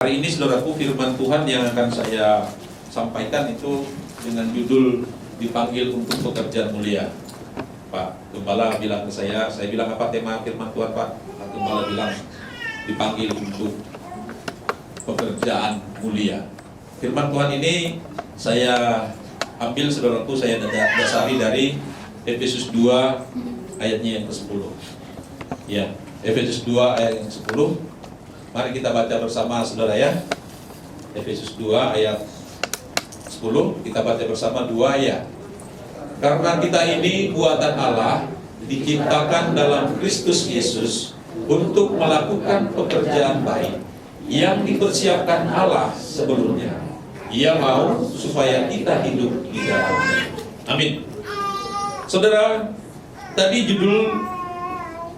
Hari ini saudaraku, firman Tuhan yang akan saya sampaikan itu dengan judul dipanggil untuk pekerjaan mulia. Pak Gembala bilang ke saya bilang apa tema firman Tuhan Pak? Pak Gembala bilang dipanggil untuk pekerjaan mulia. Firman Tuhan ini saya ambil saudaraku, saya dasari dari Efesus 2 ayatnya yang ke-10. Ya, Efesus 2 ayat yang ke-10. Mari kita baca bersama saudara ya. Efesus 2 ayat 10, kita baca bersama 2 ayat. Karena kita ini buatan Allah, diciptakan dalam Kristus Yesus untuk melakukan pekerjaan baik yang dipersiapkan Allah sebelumnya. Ia mau supaya kita hidup di dalamnya. Amin. Saudara, tadi judul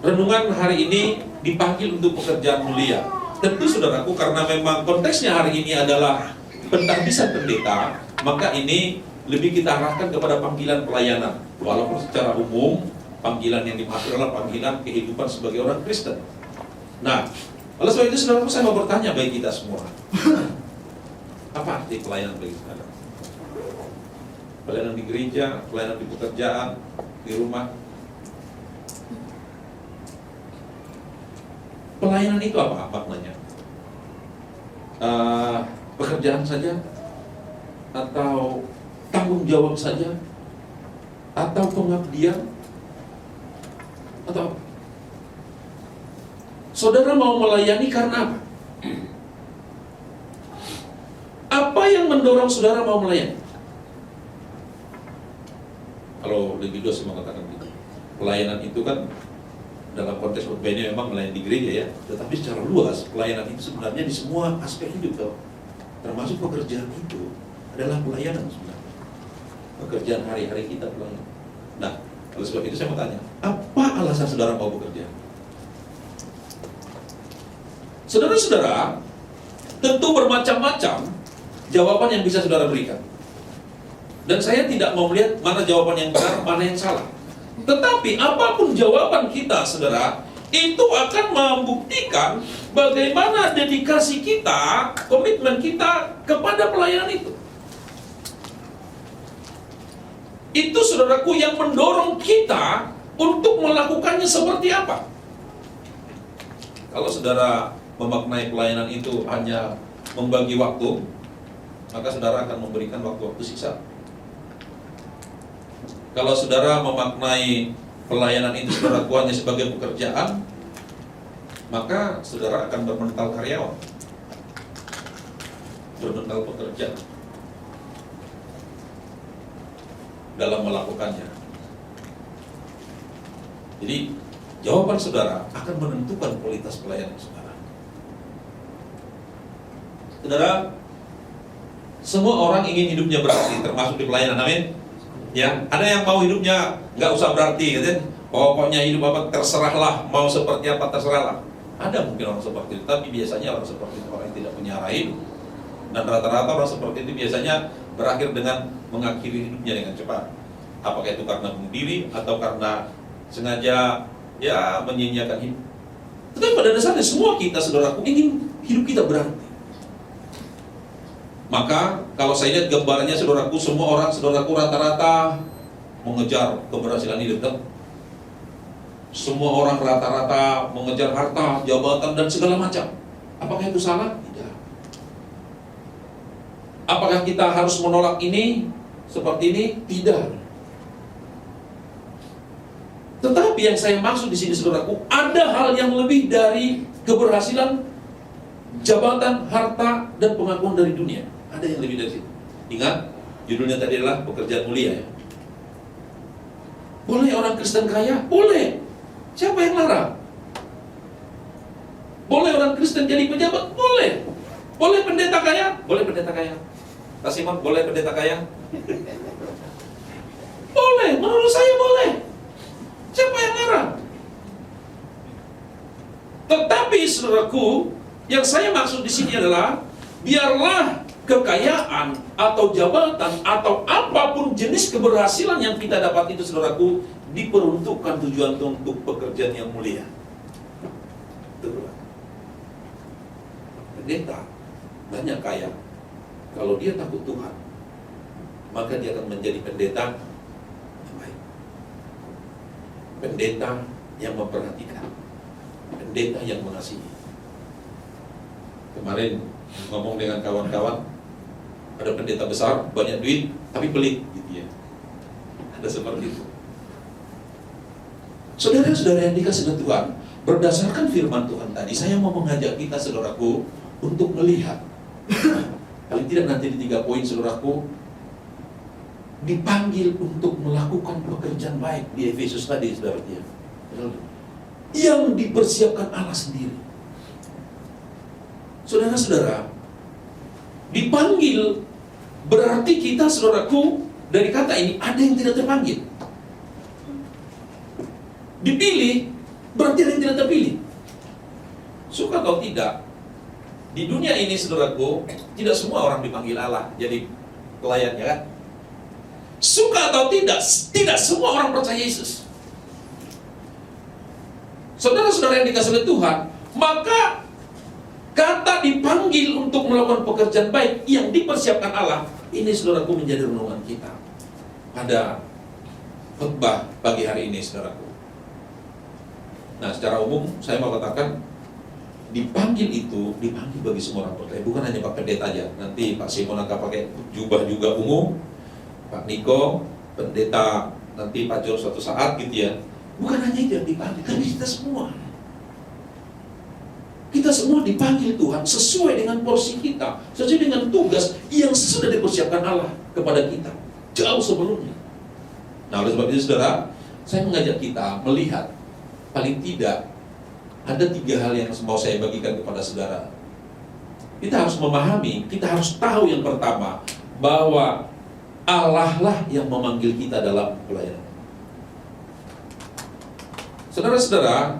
renungan hari ini dipanggil untuk pekerjaan mulia. Tentu saudaraku, karena memang konteksnya hari ini adalah pentahbisan pendeta, maka ini lebih kita arahkan kepada panggilan pelayanan. Walaupun secara umum panggilan yang dimaksud adalah panggilan kehidupan sebagai orang Kristen. Nah, oleh sebab itu saudaraku, saya mau bertanya bagi kita semua, apa arti pelayanan bagi saudara? Pelayanan di gereja, pelayanan di pekerjaan, di rumah. Pelayanan itu apa maknanya? Pekerjaan saja? Atau tanggung jawab saja? Atau pengabdian? Atau saudara mau melayani karena apa? Apa yang mendorong saudara mau melayani? Kalau lebih dosa mengatakan gitu, pelayanan itu kan dalam konteks berbeda memang melayani di gereja ya, tetapi secara luas pelayanan itu sebenarnya di semua aspek hidup, termasuk pekerjaan itu adalah pelayanan sebenarnya. Pekerjaan hari-hari kita pelayanan. Nah, oleh sebab itu saya mau tanya, apa alasan saudara mau bekerja? Saudara-saudara, tentu bermacam-macam jawaban yang bisa saudara berikan. Dan saya tidak mau melihat mana jawaban yang benar, mana yang salah. Tetapi apapun jawaban kita, saudara, itu akan membuktikan bagaimana dedikasi kita, komitmen kita kepada pelayanan itu. Itu saudaraku yang mendorong kita untuk melakukannya seperti apa. Kalau saudara memaknai pelayanan itu hanya membagi waktu, maka saudara akan memberikan waktu-waktu sisa. Kalau saudara memaknai pelayanan itu saudara hanya sebagai pekerjaan, maka saudara akan bermental karyawan, bermental pekerja dalam melakukannya. Jadi jawaban saudara akan menentukan kualitas pelayanan saudara. Saudara, semua orang ingin hidupnya berarti, termasuk di pelayanan, amin. Ya, ada yang mau hidupnya nggak usah berarti, gitu. Pokoknya hidup apa terserahlah, mau seperti apa terserahlah. Ada mungkin orang seperti itu, tapi biasanya orang seperti itu orang yang tidak punya arahin. Dan rata-rata orang seperti itu biasanya berakhir dengan mengakhiri hidupnya dengan cepat. Apakah itu karena bunuh diri atau karena sengaja ya menyia-nyiakan hidup. Tetapi pada dasarnya semua kita, saudaraku, ingin hidup kita berarti. Maka kalau saya lihat gambarnya, saudaraku, semua orang, saudaraku, rata-rata mengejar keberhasilan hidup. Semua orang rata-rata mengejar harta, jabatan, dan segala macam. Apakah itu salah? Tidak. Apakah kita harus menolak ini seperti ini? Tidak. Tetapi yang saya maksud di sini, saudaraku, ada hal yang lebih dari keberhasilan, jabatan, harta, dan pengakuan dari dunia. Ada yang lebih dari situ. Ingat, judulnya tadi adalah pekerjaan mulia ya. Boleh orang Kristen kaya? Boleh. Siapa yang larang? Boleh orang Kristen jadi pejabat? Boleh. Boleh pendeta kaya? Boleh pendeta kaya. Pak Simon, boleh pendeta kaya? Boleh, menurut saya boleh. Siapa yang larang? Tetapi saudaraku, yang saya maksud di sini adalah biarlah kekayaan atau jabatan atau apapun jenis keberhasilan yang kita dapat itu, saudaraku, diperuntukkan tujuan untuk pekerjaan yang mulia. Pendeta banyak kaya, kalau dia takut Tuhan, maka dia akan menjadi pendeta yang baik. Pendeta yang memperhatikan, pendeta yang mengasihi. Kemarin ngomong dengan kawan-kawan, ada pendeta besar, banyak duit, tapi pelit gitu ya. Ada seperti itu. Saudara-saudara yang dikasih oleh Tuhan, berdasarkan firman Tuhan tadi, saya mau mengajak kita, saudaraku, untuk melihat. Paling tidak nanti di 3 poin, saudaraku, dipanggil untuk melakukan pekerjaan baik di Efesus tadi, saudara dia, yang dipersiapkan Allah sendiri. Saudara-saudara, dipanggil berarti kita, saudaraku, dari kata ini ada yang tidak terpanggil. Dipilih berarti ada yang tidak terpilih. Suka atau tidak, di dunia ini, saudaraku, tidak semua orang dipanggil Allah jadi pelayannya, kan? Suka atau tidak, tidak semua orang percaya Yesus. Saudara-saudara yang dikasih oleh Tuhan, maka kata dipanggil untuk melakukan pekerjaan baik yang dipersiapkan Allah, ini, saudaraku, menjadi renungan kita pada khotbah pagi hari ini, saudaraku. Nah, secara umum saya mau katakan, dipanggil itu dipanggil bagi semua orang percaya, bukan hanya Pak Pendeta aja. Nanti Pak Simon akan pakai jubah juga ungu, Pak Niko, pendeta, nanti Pak Jor suatu saat gitu ya. Bukan hanya itu yang dipanggil, tapi kita semua. Kita semua dipanggil Tuhan sesuai dengan porsi kita, sesuai dengan tugas yang sudah dipersiapkan Allah kepada kita jauh sebelumnya. Nah, oleh sebab itu, saudara, saya mengajak kita melihat, paling tidak ada 3 hal yang mau saya bagikan kepada saudara. Kita harus memahami, kita harus tahu yang pertama, bahwa Allah lah yang memanggil kita dalam pelayanan. Saudara-saudara,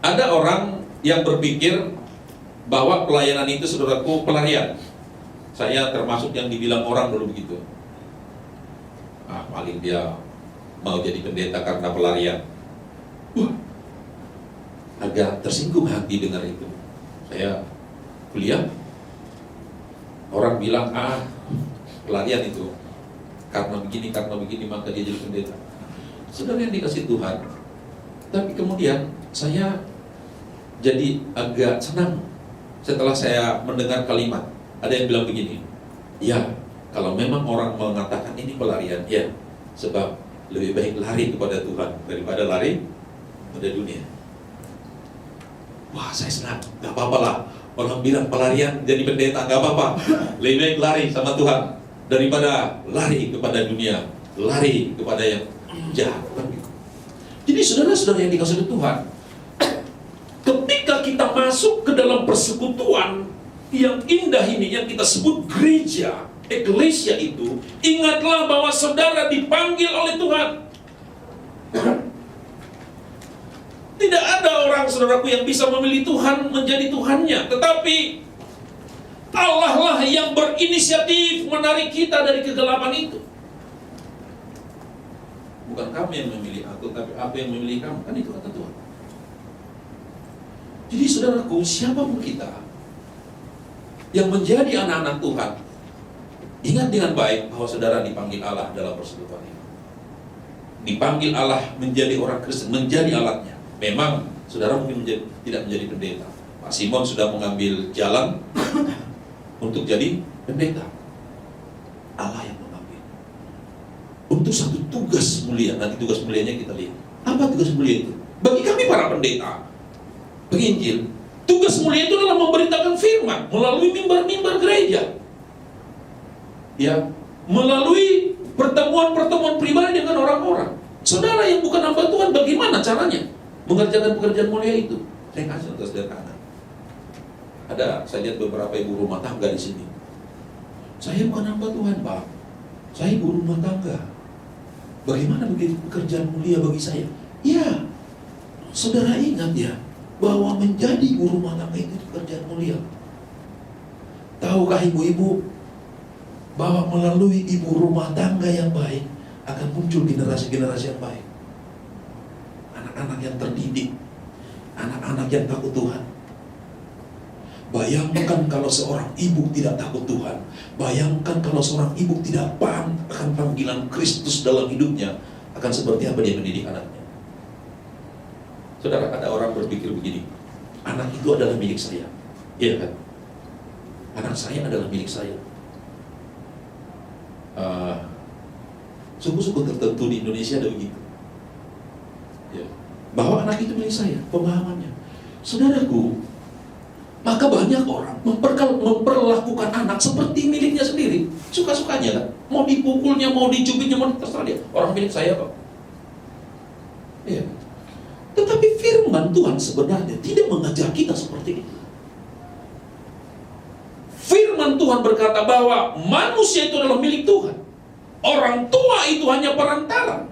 ada orang yang berpikir bahwa pelayanan itu, saudaraku, pelarian. Saya termasuk yang dibilang orang dulu begitu. Paling dia mau jadi pendeta karena pelarian. Agak tersinggung hati dengar itu. Saya kuliah, orang bilang, pelarian itu karena begini, maka dia jadi pendeta. Saudara yang dikasih Tuhan, tapi kemudian saya jadi agak senang setelah saya mendengar kalimat. Ada yang bilang begini, ya, kalau memang orang mengatakan ini pelarian, ya, sebab lebih baik lari kepada Tuhan daripada lari pada dunia. Wah, saya senang, gak apa-apa lah. Orang bilang pelarian jadi pendeta, gak apa-apa. Lebih baik lari sama Tuhan daripada lari kepada dunia, lari kepada yang jahat. Jadi saudara-saudara yang dikasihi Tuhan, ketika kita masuk ke dalam persekutuan yang indah ini, yang kita sebut gereja, eklesia itu, ingatlah bahwa saudara dipanggil oleh Tuhan. Tidak ada orang, saudaraku, yang bisa memilih Tuhan menjadi Tuhannya, tetapi Allah lah yang berinisiatif menarik kita dari kegelapan itu. Bukan kamu yang memilih aku, tapi aku yang memilih kamu, kan itu kata Tuhan. Jadi saudaraku, siapapun kita yang menjadi anak-anak Tuhan, ingat dengan baik bahwa saudara dipanggil Allah dalam persekutuan ini. Dipanggil Allah menjadi orang Kristen, menjadi alatnya. Memang saudara mungkin tidak menjadi pendeta. Pak Simon sudah mengambil jalan untuk jadi pendeta. Allah yang mengambil untuk satu tugas mulia. Nanti tugas mulianya kita lihat. Apa tugas mulia itu? Bagi kami para pendeta penginjil, tugas mulia itu adalah memberitakan firman melalui mimbar-mimbar gereja, ya, melalui pertemuan-pertemuan pribadi dengan orang-orang. Saudara yang bukan hamba Tuhan, bagaimana caranya mengerjakan pekerjaan mulia itu? Saya kasih contoh sederhana. Ada, saya lihat beberapa ibu rumah tangga di sini. Saya bukan hamba Tuhan, Pak. Saya ibu rumah tangga. Bagaimana begitu pekerjaan mulia bagi saya? Ya, saudara ingat ya, bahwa menjadi ibu rumah tangga itu pekerjaan mulia. Tahukah ibu-ibu bahwa melalui ibu rumah tangga yang baik akan muncul generasi-generasi yang baik, anak-anak yang terdidik, anak-anak yang takut Tuhan. Bayangkan kalau seorang ibu tidak takut Tuhan. Bayangkan kalau seorang ibu tidak paham akan panggilan Kristus dalam hidupnya, akan seperti apa dia mendidik anaknya. Saudara, ada orang berpikir begini, anak itu adalah milik saya. Iya kan? Anak saya adalah milik saya. Suku-suku tertentu di Indonesia ada begitu. Ya. Bahwa anak itu milik saya, pemahamannya. Saudaraku, maka banyak orang memperlakukan anak seperti miliknya sendiri. Suka-sukanya kan? Mau dipukulnya, mau dicubitnya, mau terserah dia. Orang milik saya kok. Iya. Tetapi firman Tuhan sebenarnya tidak mengajar kita seperti itu. Firman Tuhan berkata bahwa manusia itu adalah milik Tuhan. Orang tua itu hanya perantara.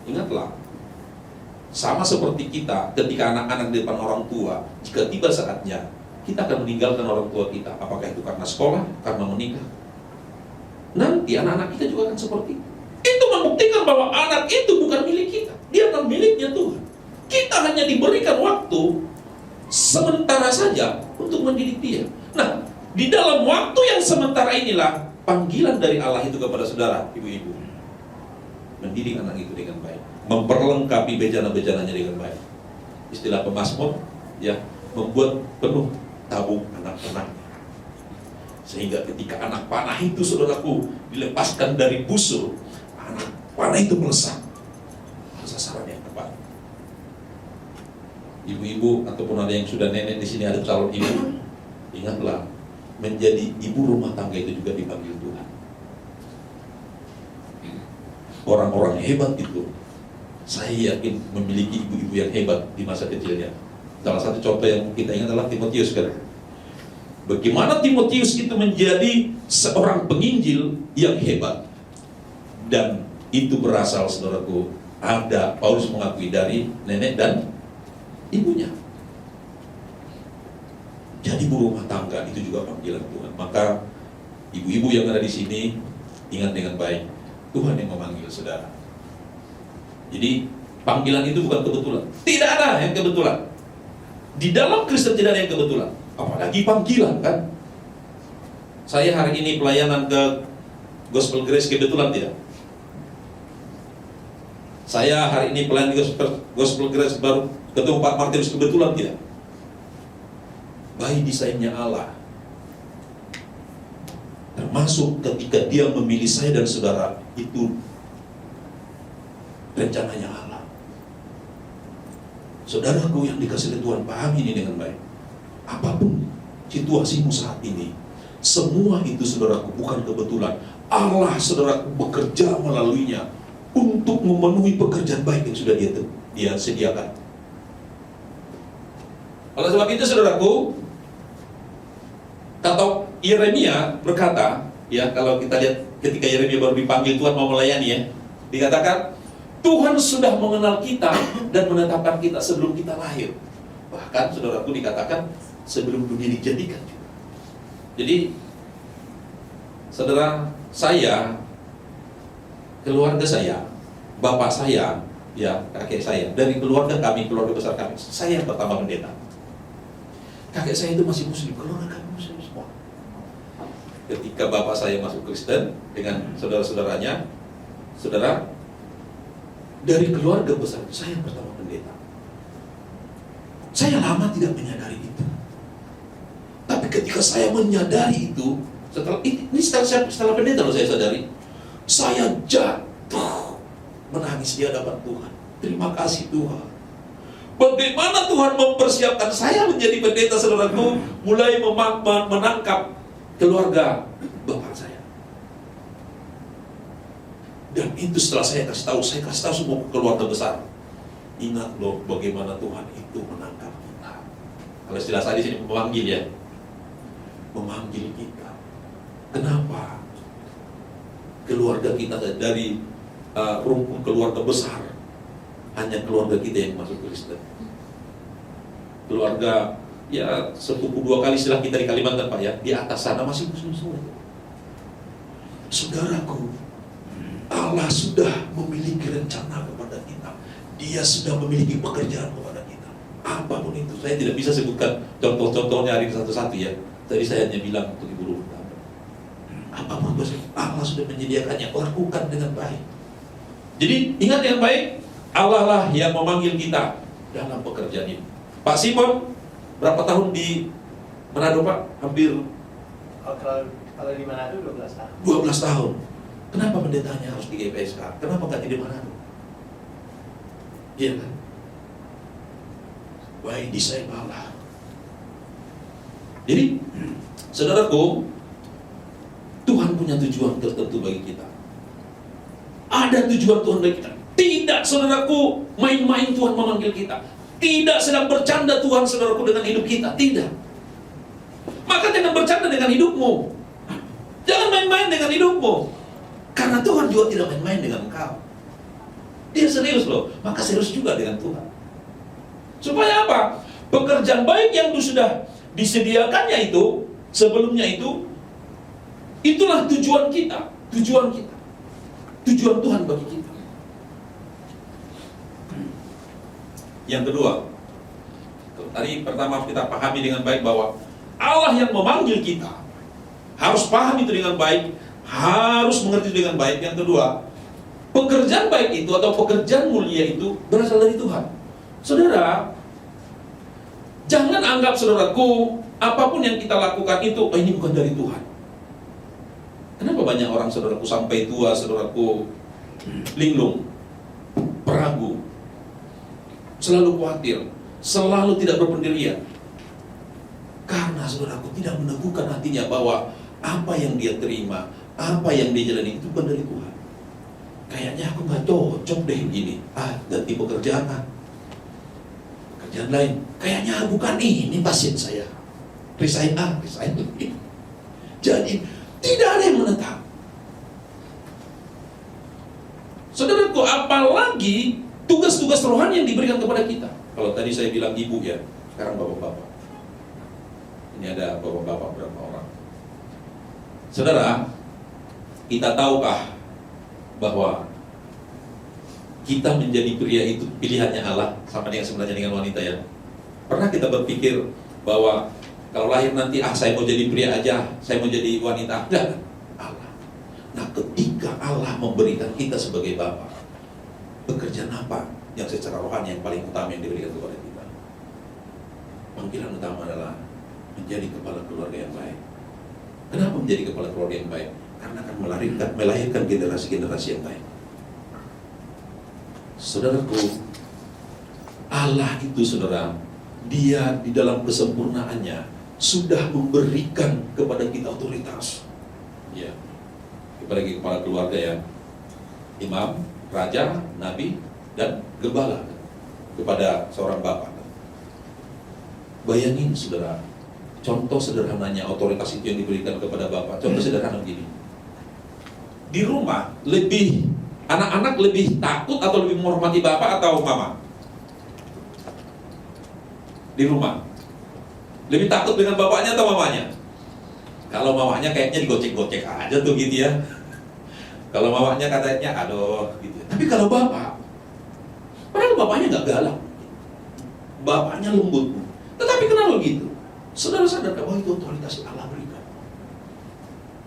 Ingatlah, sama seperti kita ketika anak-anak di depan orang tua, jika tiba saatnya, kita akan meninggalkan orang tua kita. Apakah itu karena sekolah, karena menikah? Nanti anak-anak kita juga akan seperti itu. Itu membuktikan bahwa anak itu bukan milik kita. Dia adalah miliknya Tuhan. Kita hanya diberikan waktu sementara saja untuk mendidik dia. Nah, di dalam waktu yang sementara inilah panggilan dari Allah itu kepada saudara, ibu-ibu. Mendidik anak itu dengan baik. Memperlengkapi bejana-bejananya dengan baik. Istilah pemazmur, ya, membuat penuh tabung anak-anaknya. Sehingga ketika anak panah itu, saudaraku, dilepaskan dari busur, anak panah itu melesat ke sasaran yang tepat. Ibu-ibu ataupun ada yang sudah nenek di sini, ada calon ibu, ingatlah, menjadi ibu rumah tangga itu juga dipanggil Tuhan. Orang-orang hebat itu, saya yakin memiliki ibu-ibu yang hebat di masa kecilnya. Salah satu contoh yang kita ingat adalah Timotius kan. Bagaimana Timotius itu menjadi seorang penginjil yang hebat. Dan itu berasal, saudaraku, ada Paulus mengakui dari nenek dan ibunya. Jadi ibu rumah tangga itu juga panggilan Tuhan. Maka ibu-ibu yang ada di sini, ingat dengan baik, Tuhan yang memanggil saudara. Jadi panggilan itu bukan kebetulan. Tidak ada yang kebetulan. Di dalam Kristen tidak ada yang kebetulan. Apalagi panggilan kan. Saya hari ini pelayanan ke Gospel Grace kebetulan tidak? Saya hari ini pelayanan di Gospel Grace baru ketemu Pak Martinus kebetulan tidak? By desainnya Allah. Termasuk ketika dia memilih saya dan saudara, itu rencananya Allah. Saudaraku yang dikasihi Tuhan, pahami ini dengan baik. Apapun situasimu saat ini, semua itu, saudaraku, bukan kebetulan. Allah, saudaraku, bekerja melaluinya untuk memenuhi pekerjaan baik yang sudah dia sediakan. Oleh sebab itu, saudaraku, kata Yeremia berkata, ya, kalau kita lihat ketika Yeremia baru dipanggil Tuhan mau melayani, ya, dikatakan Tuhan sudah mengenal kita dan menetapkan kita sebelum kita lahir. Bahkan, saudaraku, dikatakan sebelum dunia dijadikan juga. Jadi, saudara, saya, keluarga saya, bapak saya, ya, kakek saya, dari keluarga kami, keluarga besar kami, saya yang pertama pendeta. Kakek saya itu masih muslim, keluarga kami muslim semua. Ketika bapak saya masuk Kristen dengan saudara-saudaranya, saudara, dari keluarga besar, saya yang pertama pendeta. Saya lama tidak menyadari itu. Tapi ketika saya menyadari itu, setelah pendeta loh saya sadari, saya jatuh menangis di hadapan Tuhan. Terima kasih Tuhan. Bagaimana Tuhan mempersiapkan saya menjadi pendeta, saudaraku, mulai menangkap keluarga bapak saya. Dan itu setelah saya kasih tahu semua keluarga besar. Ingat loh bagaimana Tuhan itu menangkap kita. Kalau istilah saya di sini memanggil, ya, memanggil kita. Kenapa? Keluarga kita dari rumpun keluarga besar, hanya keluarga kita yang masuk Kristen. Keluarga, ya, sepupu dua kali setelah kita di Kalimantan, Pak, ya, di atas sana masih muslim semua. Saudaraku, Allah sudah memiliki rencana kepada kita. Dia sudah memiliki pekerjaan kepada kita. apapun itu. Saya tidak bisa sebutkan contoh-contohnya hari satu-satu ya. Tadi saya hanya bilang untuk ibu rumah. Apapun Allah sudah menyediakannya, lakukan dengan baik. Jadi ingat dengan baik, Allah lah yang memanggil kita dalam pekerjaan ini. Pak Simon berapa tahun di Manado, Pak? Hampir kalau di Manado 12 tahun. 12 tahun. Kenapa pendetanya harus di GPSK? Kenapa nggak di Manado? Iya kan? By design Allah. Jadi, saudaraku, Tuhan punya tujuan tertentu bagi kita. Ada tujuan Tuhan bagi kita. Tidak, saudaraku, main-main Tuhan memanggil kita. Tidak sedang bercanda Tuhan, saudaraku, dengan hidup kita. Tidak. Maka jangan bercanda dengan hidupmu. Jangan main-main dengan hidupmu. Karena Tuhan juga tidak main-main dengan engkau. Dia serius loh. Maka serius juga dengan Tuhan. Supaya apa? Pekerjaan baik yang sudah disediakannya itu, sebelumnya itu, itulah tujuan kita. Tujuan kita. Tujuan Tuhan bagi kita. Yang kedua, tadi pertama kita pahami dengan baik bahwa Allah yang memanggil kita. Harus paham itu dengan baik, harus mengerti dengan baik. Yang kedua, pekerjaan baik itu atau pekerjaan mulia itu berasal dari Tuhan. Saudara, jangan anggap, saudaraku, apapun yang kita lakukan itu, oh ini bukan dari Tuhan. Kenapa banyak orang, saudaraku, sampai tua, saudaraku, linglung, peragu, selalu khawatir, selalu tidak berpendirian? Karena, saudaraku, tidak meneguhkan hatinya bahwa apa yang dia terima, apa yang dia jalani itu bukan dari Tuhan. Kayaknya aku nggak cocok deh gini. Ganti pekerjaan, pekerjaan lain. Kayaknya bukan ini pasien saya. Resign resign. Jadi tidak ada yang menetap. Saudaraku, apalagi tugas-tugas rohani yang diberikan kepada kita. Kalau tadi saya bilang ibu ya, sekarang bapak-bapak. Ini ada bapak-bapak berapa orang. Saudara, kita tahukah bahwa kita menjadi pria itu pilihannya Allah, sama dengan sebenarnya dengan wanita ya. Pernah kita berpikir bahwa kalau lahir nanti, saya mau jadi pria aja, saya mau jadi wanita? Enggak, Allah. Nah, ketika Allah memberikan kita sebagai bapak, pekerjaan apa yang secara rohani yang paling utama yang diberikan kepada kita? Panggilan utama adalah menjadi kepala keluarga yang baik. Kenapa menjadi kepala keluarga yang baik? Karena akan melahirkan generasi-generasi yang baik. Saudaraku, Allah itu, saudara, Dia di dalam kesempurnaannya sudah memberikan kepada kita otoritas. Ya, kepada kepala keluarga ya, imam, raja, nabi, dan gembala kepada seorang bapak. Bayangin, saudara, contoh sederhananya otoritas itu yang diberikan kepada bapak. Contoh sederhana begini. Di rumah anak-anak lebih takut atau lebih menghormati bapak atau mama? Di rumah lebih takut dengan bapaknya atau mamanya? Kalau mamanya kayaknya digocek-gocek aja tuh gitu ya. Kalau mamanya katanya aduh gitu. Tapi kalau bapak, padahal bapaknya nggak galak, bapaknya lembut. Tetapi kenapa begitu? Saudara sadar bahwa itu otoritas yang Allah berikan.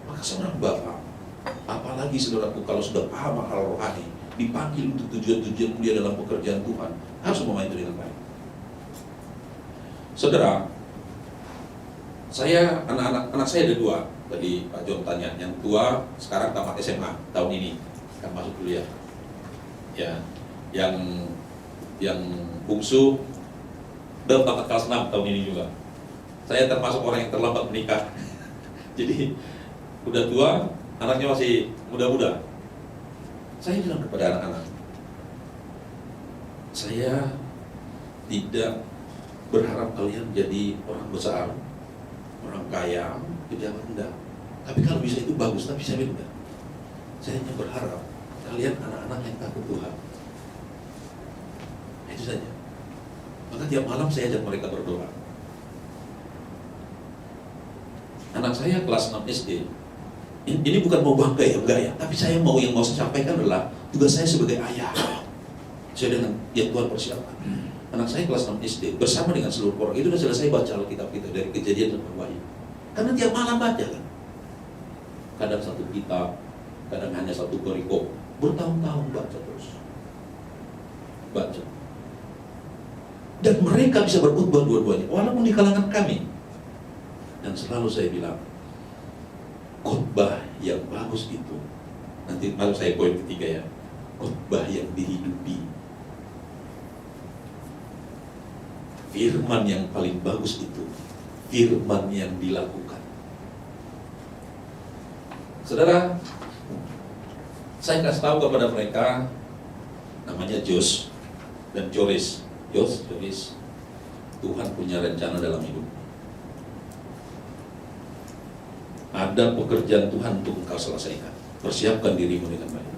Maka seorang bapak, apalagi saudaraku kalau sudah paham hal rohani, dipanggil untuk tujuan-tujuan mulia dalam pekerjaan Tuhan, harus memahami itu dengan baik. Saudara, anak saya ada 2. Tadi Pak John tanya, yang tua sekarang tamat SMA tahun ini, akan masuk kuliah. Ya, yang bungsu udah tamat kelas 6 tahun ini juga. Saya termasuk orang yang terlambat menikah. Jadi udah tua, anaknya masih muda-muda. Saya bilang kepada anak-anak, saya tidak berharap kalian jadi orang besar, orang kaya, pejabat, enggak. Tapi kalau bisa itu bagus, tapi saya enggak. Saya hanya berharap kalian anak-anak yang takut Tuhan. Itu saja. Maka tiap malam saya ajak mereka berdoa. Anak saya kelas 6 SD. Ini bukan mau bangga ya, enggak ya. Tapi saya yang mau saya sampaikan adalah tugas saya sebagai ayah. Saya dengan yang Tuhan persiapkan. anak saya kelas 6 SD, bersama dengan seluruh orang, itu sudah selesai baca Alkitab kita dari Kejadian sampai Wahyu. Karena tiap malam baca kan. Kadang satu kitab, kadang hanya satu perikop, bertahun-tahun baca terus. Baca. Dan mereka bisa berkhotbah dua-duanya, walaupun di kalangan kami. Dan selalu saya bilang, khotbah yang bagus itu, nanti malu saya poin ketiga ya, khotbah yang dihidupi. Firman yang paling bagus itu firman yang dilakukan. Saudara, saya kasih tahu kepada mereka, namanya Jos dan Joris. Joris, Tuhan punya rencana dalam hidup. Ada pekerjaan Tuhan untuk engkau selesaikan. Persiapkan dirimu dengan baik.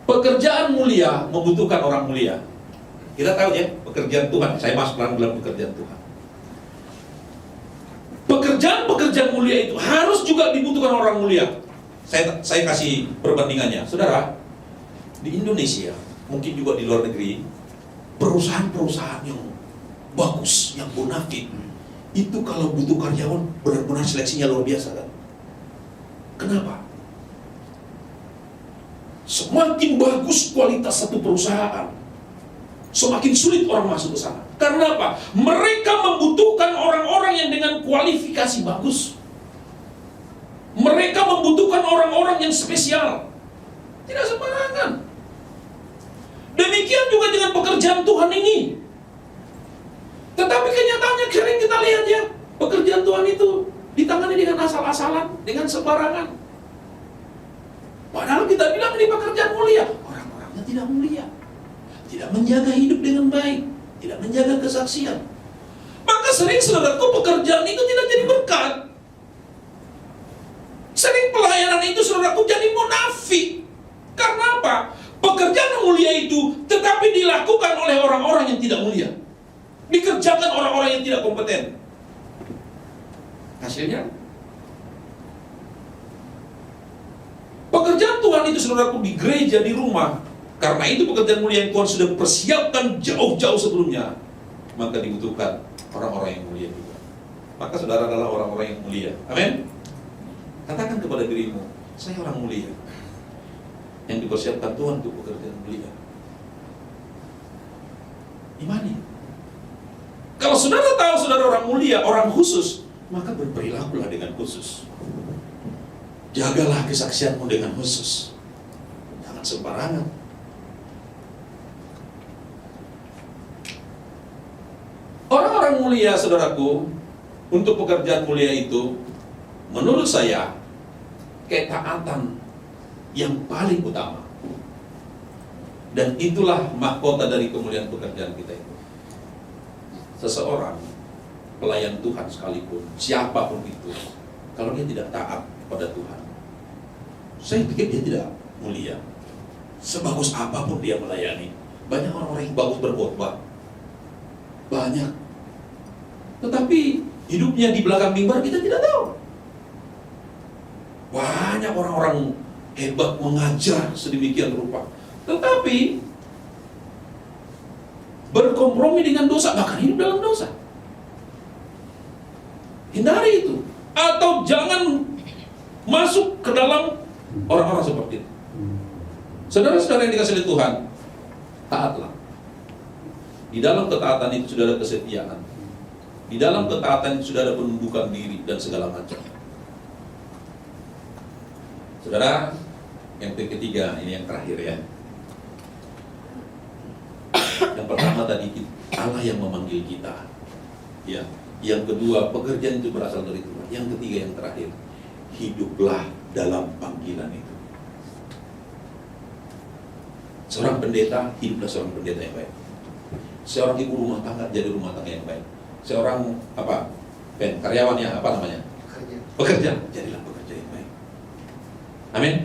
Pekerjaan mulia membutuhkan orang mulia. Kita tahu ya, pekerjaan Tuhan. Saya masuk dalam pekerjaan Tuhan. Pekerjaan mulia itu harus juga dibutuhkan orang mulia. Saya kasih perbandingannya. Saudara, di Indonesia, mungkin juga di luar negeri, perusahaan-perusahaan yang bagus, yang bonafit, itu kalau butuh karyawan, benar-benar seleksinya luar biasa kan? Kenapa? Semakin bagus kualitas satu perusahaan, semakin sulit orang masuk ke sana. Karena apa? Mereka membutuhkan orang-orang yang dengan kualifikasi bagus. Mereka membutuhkan orang-orang yang spesial. Tidak sembarangan. Demikian juga dengan pekerjaan Tuhan ini. Tetapi kenyataannya sering kita lihat ya, pekerjaan Tuhan itu ditangani dengan asal-asalan, dengan sembarangan. Padahal kita bilang ini pekerjaan mulia, orang-orangnya tidak mulia, tidak menjaga hidup dengan baik, tidak menjaga kesaksian. Maka sering saudaraku pekerjaan itu tidak jadi berkat. Sering pelayanan itu saudaraku jadi munafik. Karena apa? Pekerjaan mulia itu tetapi dilakukan oleh orang-orang yang tidak mulia, dikerjakan orang-orang yang tidak kompeten. Hasilnya pekerjaan Tuhan itu saudaraku di gereja, di rumah. Karena itu pekerjaan mulia yang Tuhan sudah persiapkan jauh-jauh sebelumnya. Maka dibutuhkan orang-orang yang mulia juga. Maka saudara adalah orang-orang yang mulia. Amin. Katakan kepada dirimu, saya orang mulia yang dipersiapkan Tuhan untuk pekerjaan mulia. Imani. Kalau saudara tahu saudara orang mulia, orang khusus, maka berperilakulah dengan khusus. Jagalah kesaksianmu dengan khusus. Jangan sembarangan. Orang-orang mulia, saudaraku, untuk pekerjaan mulia itu, menurut saya, ketaatan yang paling utama. Dan itulah mahkota dari kemuliaan pekerjaan kita itu. Seseorang, pelayan Tuhan sekalipun, siapapun itu, kalau dia tidak taat pada Tuhan, saya pikir dia tidak mulia. Sebagus apapun dia melayani. Banyak orang-orang yang bagus berkhotbah, banyak. Tetapi hidupnya di belakang mimbar kita tidak tahu. Banyak orang-orang hebat mengajar sedemikian rupa, tetapi berkompromi dengan dosa, bahkan hidup dalam dosa. Hindari itu. Atau jangan masuk ke dalam orang-orang seperti itu. Saudara-saudara yang dikasihi Tuhan, taatlah. Di dalam ketaatan itu sudah ada kesetiaan. Di dalam ketaatan itu sudah ada penundukan diri dan segala macam. Saudara, yang ketiga, ini yang terakhir ya. Yang pertama tadi, Allah yang memanggil kita. Ya. Yang kedua, pekerjaan itu berasal dari Tuhan. Yang ketiga, yang terakhir, hiduplah dalam panggilan itu. Seorang pendeta, hiduplah seorang pendeta yang baik. Seorang ibu rumah tangga, jadi rumah tangga yang baik. Seorang karyawannya, apa namanya? Pekerja, jadilah pekerja yang baik. Amin.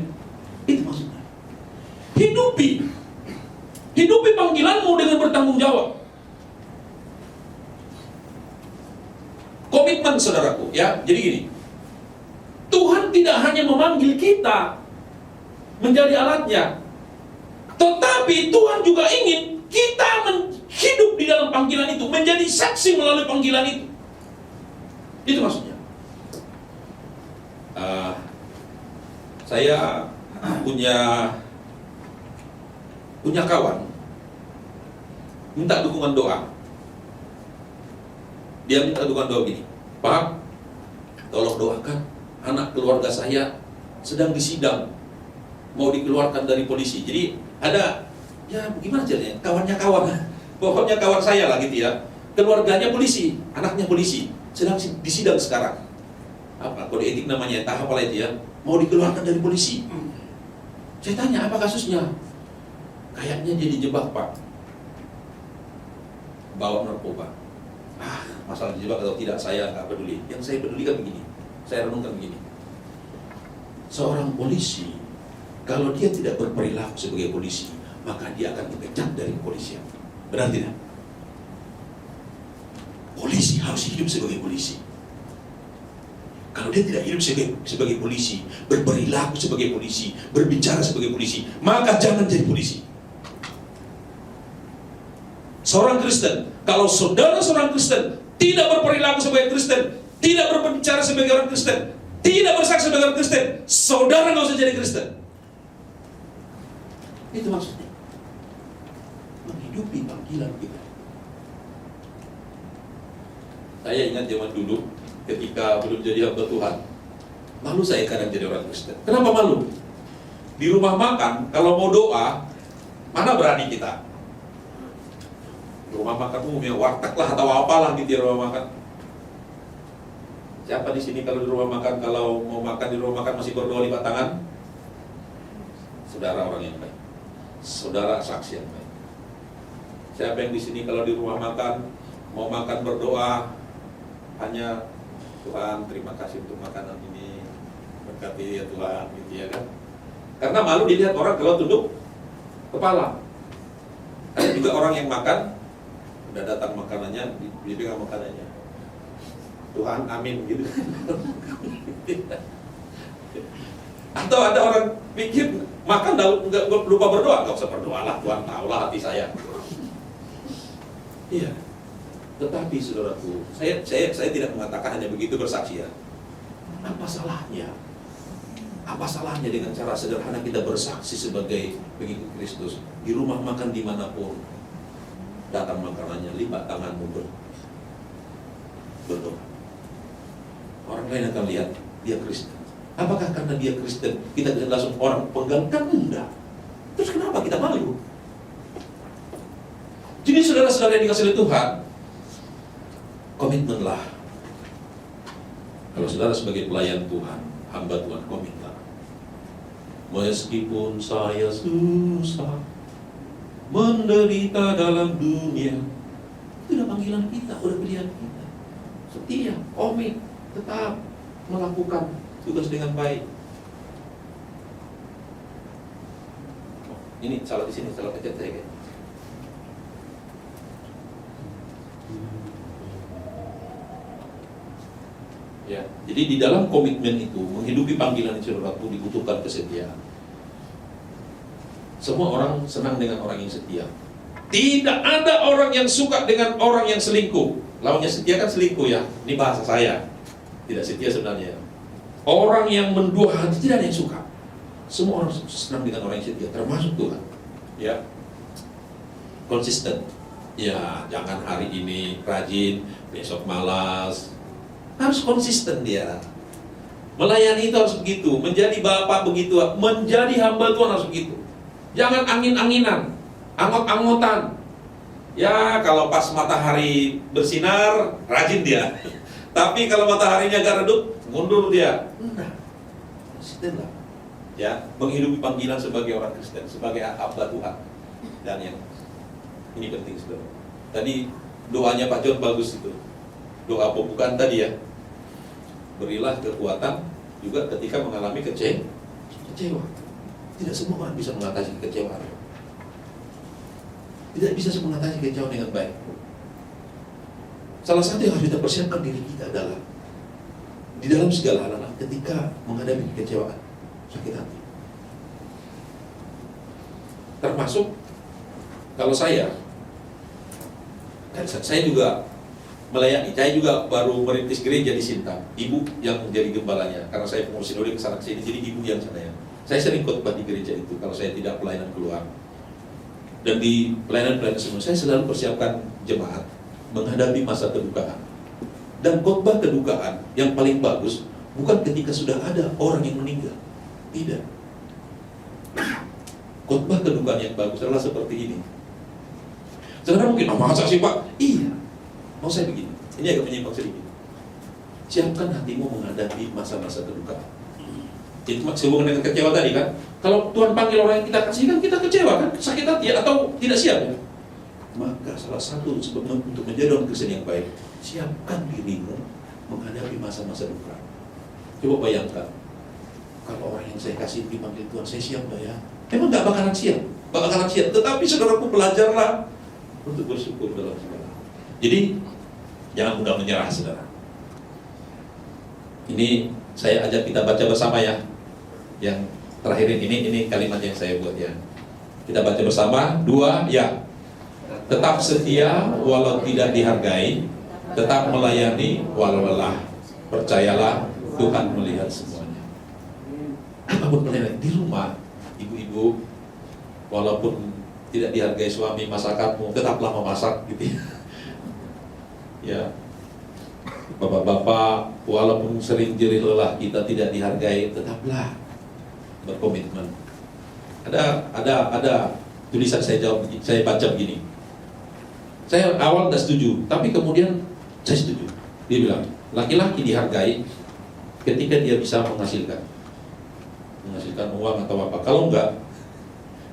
Itu maksudnya. Hidupi panggilanmu dengan bertanggung jawab. Komitmen saudaraku, ya. Jadi gini, Tuhan tidak hanya memanggil kita menjadi alatnya, Tetapi Tuhan juga ingin kita hidup di dalam panggilan itu, menjadi saksi melalui panggilan itu. Itu maksudnya. Saya punya kawan minta dukungan doa. Dia minta dukungan doa gini, Pak, tolong doakan anak keluarga saya sedang disidang, mau dikeluarkan dari polisi. Jadi ada, ya gimana caranya, kawannya kawan, pokoknya kawan saya lah gitu ya, keluarganya polisi, anaknya polisi, sedang disidang sekarang. Apa kode etik namanya, tahap apa itu ya, mau dikeluarkan dari polisi. Saya tanya, apa kasusnya? Kayaknya dia dijebak, Pak, bawa narkoba. Masalah dijebak atau tidak saya nggak peduli. Yang saya peduli kan begini, saya renungkan begini. Seorang polisi, kalau dia tidak berperilaku sebagai polisi, maka dia akan dipecat dari kepolisian. Benar tidak? Polisi harus hidup sebagai polisi. Kalau dia tidak hidup sebagai polisi, berperilaku sebagai polisi, berbicara sebagai polisi, maka jangan jadi polisi. Seorang Kristen, kalau saudara seorang Kristen tidak berperilaku sebagai Kristen, tidak berbicara sebagai orang Kristen, tidak bersaksi sebagai orang Kristen, saudara nggak usah jadi Kristen. Itu maksudnya. Menghidupi panggilan kita. Saya ingat zaman dulu, ketika belum jadi hamba Tuhan, malu saya kadang jadi orang Kristen. Kenapa malu? Di rumah makan, kalau mau doa, mana berani kita? Di rumah makan umumnya warteg lah atau apalah gitu di rumah makan. Siapa di sini kalau di rumah makan, kalau mau makan di rumah makan masih berdoa lipat tangan? Saudara orang yang baik, saudara saksi yang baik. Siapa yang di sini kalau di rumah makan mau makan berdoa hanya Tuhan terima kasih untuk makanan ini, berkati ya Tuhan, gitu ya kan? Karena malu dilihat orang kalau tunduk kepala. Ada juga orang yang makan udah datang makanannya, dipegang makanannya. Tuhan amin gitu. Atau ada orang pikir makan nggak lupa berdoa, nggak usah berdoa lah, Tuhan tahulah hati saya. Iya. Tetapi saudaraku, saya tidak mengatakan hanya begitu bersaksi ya. Apa salahnya? Apa salahnya dengan cara sederhana kita bersaksi sebagai pengikut Kristus di rumah makan dimanapun, datang makanannya, lipat tanganmu berdoa. Orang lain akan lihat dia Kristen. Apakah karena dia Kristen kita langsung orang pegang? Kan enggak. Terus kenapa kita malu? Jadi saudara-saudara yang dikasih oleh Tuhan, komitmenlah. Kalau saudara sebagai pelayan Tuhan, hamba Tuhan, komitlah. Meskipun saya susah menderita dalam dunia, itu udah panggilan kita, udah pilihan kita. Setia, komit, tetap melakukan tugas dengan baik. Ini salah di sini, salah pencet saya. Ya, jadi di dalam komitmen itu menghidupi panggilan saudaraku dibutuhkan kesetiaan. Semua orang senang dengan orang yang setia. Tidak ada orang yang suka dengan orang yang selingkuh. Lawannya setia kan selingkuh ya. Ini bahasa saya. Tidak setia sebenarnya. Orang yang mendua hati tidak ada yang suka. Semua orang senang dengan orang yang setia, termasuk Tuhan. Ya, konsisten. Ya, jangan hari ini rajin, besok malas. Harus konsisten dia. Melayani itu harus begitu. Menjadi bapak begitu. Menjadi hamba Tuhan harus begitu. Jangan angin-anginan, angot-angotan. Ya, kalau pas matahari bersinar, rajin dia. Tapi kalau mataharinya agak redup, mundur dia. Enggak. Konsisten lah. Ya, menghidupi panggilan sebagai orang Kristen, sebagai hamba Tuhan. Dan yang ini penting, saudara. Tadi doanya Pak John bagus itu. Doa pembukaan tadi ya. Berilah kekuatan juga ketika mengalami kecewa. Tidak semua orang bisa mengatasi kekecewaan. Tidak bisa mengatasi kekecewaan dengan baik. Salah satu yang harus kita persiapkan diri kita adalah di dalam segala hal ketika menghadapi kekecewaan, sakit hati. Termasuk kalau saya, kan saya juga melayani, saya juga baru merintis gereja di Sintang. Ibu yang menjadi gembalanya, karena saya pengurus sinode kesana sini, jadi ibu yang sana ya. Saya sering khotbah di gereja itu kalau saya tidak pelayanan keluar. Dan di pelayanan-pelayanan semua, saya selalu persiapkan jemaat menghadapi masa kedukaan. Dan khotbah kedukaan yang paling bagus bukan ketika sudah ada orang yang meninggal. Tidak. Khotbah kedukaan yang bagus adalah seperti ini. Sekarang mungkin, masa sih Pak? Iya. Mau saya begini, ini agak menyimpang sedikit. Siapkan hatimu menghadapi masa-masa kedukaan. Itu sehubungan dengan kecewa tadi kan. Kalau Tuhan panggil orang yang kita kasih kan kita kecewa kan, sakit hati atau tidak siap ya. Maka salah satu sebab untuk menjadi orang Kristen yang baik, siapkan dirimu menghadapi masa-masa duka. Coba bayangkan, kalau orang yang saya kasih dipanggil Tuhan, saya siap nggak ya? Emang nggak bakalan siap, bakalan siap. Tetapi saudaraku belajarlah untuk bersyukur dalam segala. Jadi jangan mudah menyerah, saudara. Ini saya ajak kita baca bersama ya. Yang terakhir ini kalimat yang saya buat ya. Kita baca bersama. 2, ya. Tetap setia walau tidak dihargai, tetap melayani walau lelah. Percayalah Tuhan melihat semuanya. Apapun pelayanan di rumah, ibu-ibu, walaupun tidak dihargai suami masakanmu, tetaplah memasak gitu ya. Ya, bapak-bapak, walaupun sering jerih lelah kita tidak dihargai, tetaplah berkomitmen. Ada tulisan saya baca begini. Saya awal tidak setuju, tapi kemudian saya setuju. Dia bilang, laki-laki dihargai ketika dia bisa menghasilkan uang atau apa. Kalau enggak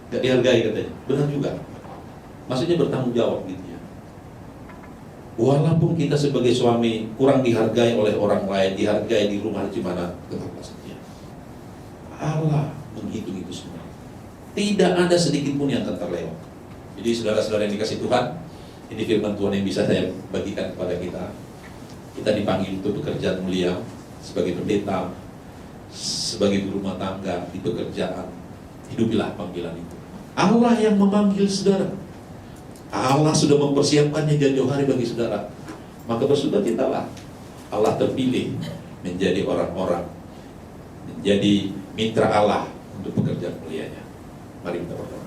dihargai katanya. Benar juga. Maksudnya bertanggung jawab gitu ya. Walaupun kita sebagai suami kurang dihargai oleh orang lain, dihargai di rumah di mana, tetaplah setia. Allah menghitung itu semua. Tidak ada sedikit pun yang akan terlewat. Jadi saudara-saudara yang dikasih Tuhan, ini firman Tuhan yang bisa saya bagikan kepada kita. Kita dipanggil untuk pekerjaan mulia sebagai pendeta, sebagai ibu rumah tangga, di pekerjaan. Hidupilah panggilan itu. Allah yang memanggil saudara. Allah sudah mempersiapkannya jauh-jauh hari bagi saudara. Maka bersukacitalah. Allah terpilih menjadi orang-orang, menjadi mitra Allah untuk pekerjaan mulianya. Mari kita berdoa.